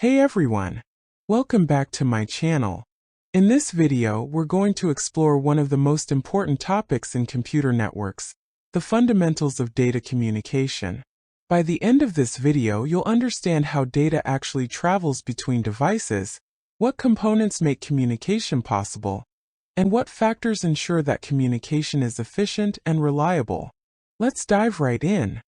Hey everyone! Welcome back to my channel. In this video, we're going to explore one of the most important topics in computer networks, the fundamentals of data communication. By the end of this video, you'll understand how data actually travels between devices, what components make communication possible, and what factors ensure that communication is efficient and reliable. Let's dive right in.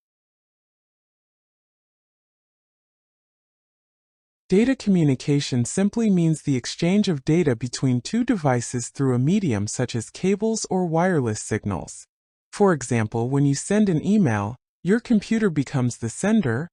Data communication simply means the exchange of data between two devices through a medium such as cables or wireless signals. For example, when you send an email, your computer becomes the sender,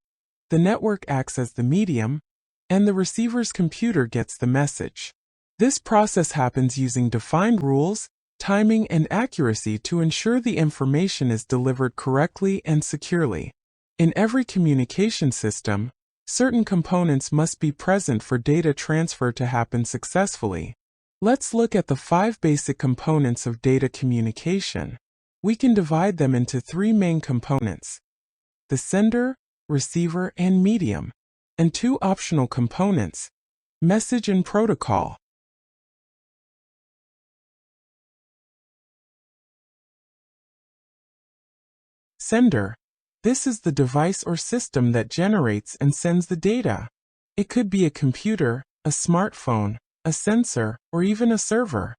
the network acts as the medium, and the receiver's computer gets the message. This process happens using defined rules, timing, and accuracy to ensure the information is delivered correctly and securely. In every communication system, certain components must be present for data transfer to happen successfully. Let's look at the 5 basic components of data communication. We can divide them into 3 main components: the sender, receiver, and medium, and 2 optional components: message and protocol. Sender. This is the device or system that generates and sends the data. It could be a computer, a smartphone, a sensor, or even a server.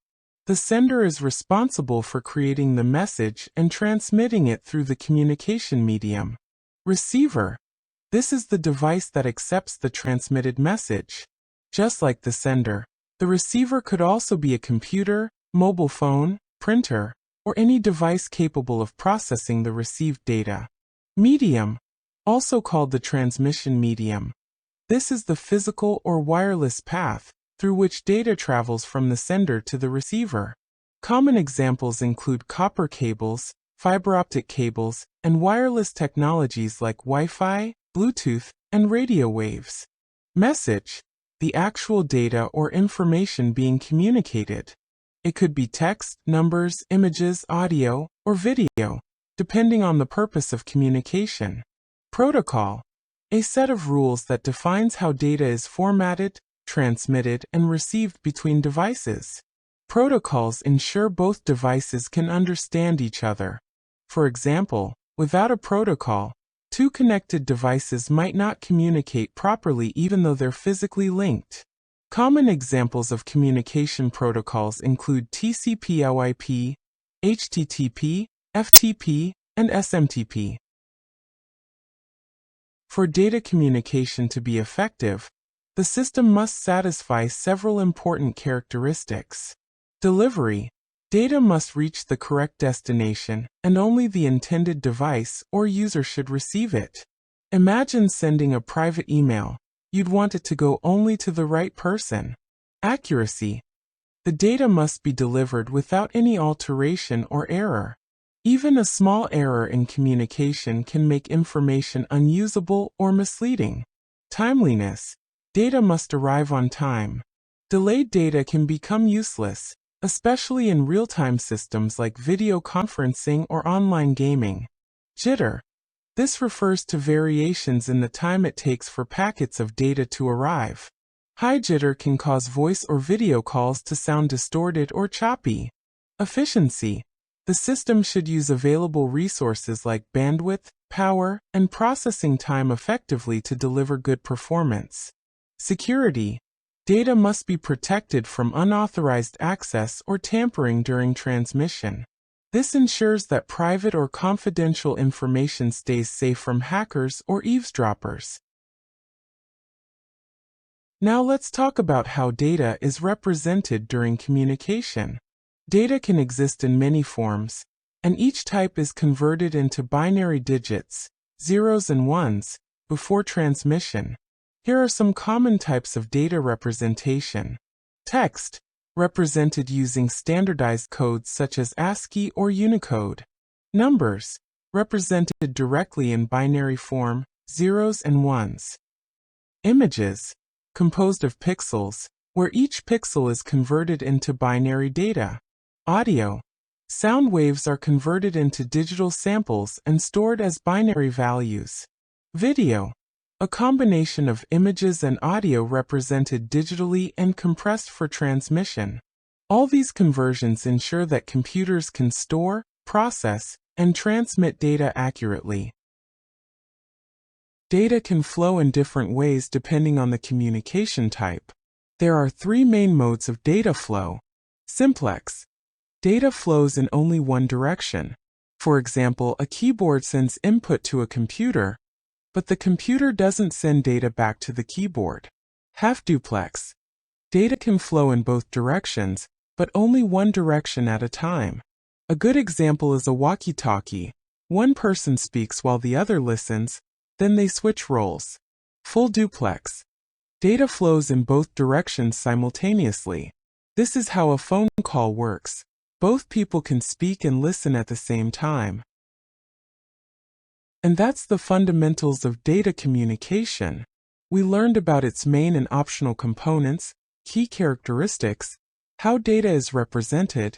The sender is responsible for creating the message and transmitting it through the communication medium. Receiver. This is the device that accepts the transmitted message. Just like the sender, the receiver could also be a computer, mobile phone, printer, or any device capable of processing the received data. Medium, also called the transmission medium. This is the physical or wireless path through which data travels from the sender to the receiver. Common examples include copper cables, fiber optic cables, and wireless technologies like Wi-Fi, Bluetooth, and radio waves. Message, the actual data or information being communicated. It could be text, numbers, images, audio, or video, depending on the purpose of communication. Protocol, a set of rules that defines how data is formatted, transmitted, and received between devices. Protocols ensure both devices can understand each other. For example, without a protocol, 2 connected devices might not communicate properly even though they're physically linked. Common examples of communication protocols include TCP/IP, HTTP, FTP, and SMTP. For data communication to be effective, the system must satisfy several important characteristics. Delivery. Data must reach the correct destination, and only the intended device or user should receive it. Imagine sending a private email. You'd want it to go only to the right person. Accuracy. The data must be delivered without any alteration or error. Even a small error in communication can make information unusable or misleading. Timeliness. Data must arrive on time. Delayed data can become useless, especially in real-time systems like video conferencing or online gaming. Jitter. This refers to variations in the time it takes for packets of data to arrive. High jitter can cause voice or video calls to sound distorted or choppy. Efficiency. The system should use available resources like bandwidth, power, and processing time effectively to deliver good performance. Security. Data must be protected from unauthorized access or tampering during transmission. This ensures that private or confidential information stays safe from hackers or eavesdroppers. Now let's talk about how data is represented during communication. Data can exist in many forms, and each type is converted into binary digits, zeros and ones, before transmission. Here are some common types of data representation. Text, represented using standardized codes such as ASCII or Unicode. Numbers, represented directly in binary form, zeros and ones. Images, composed of pixels, where each pixel is converted into binary data. Audio. Sound waves are converted into digital samples and stored as binary values. Video. A combination of images and audio represented digitally and compressed for transmission. All these conversions ensure that computers can store, process, and transmit data accurately. Data can flow in different ways depending on the communication type. There are three main modes of data flow. Simplex. Data flows in only one direction. For example, a keyboard sends input to a computer, but the computer doesn't send data back to the keyboard. Half-Duplex. Data can flow in both directions, but only one direction at a time. A good example is a walkie-talkie. One person speaks while the other listens, then they switch roles. Full-Duplex. Data flows in both directions simultaneously. This is how a phone call works. Both people can speak and listen at the same time. And that's the fundamentals of data communication. We learned about its main and optional components, key characteristics, how data is represented,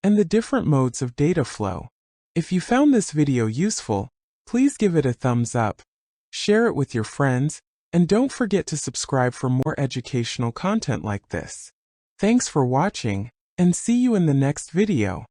and the different modes of data flow. If you found this video useful, please give it a thumbs up, share it with your friends, and don't forget to subscribe for more educational content like this. Thanks for watching, and see you in the next video.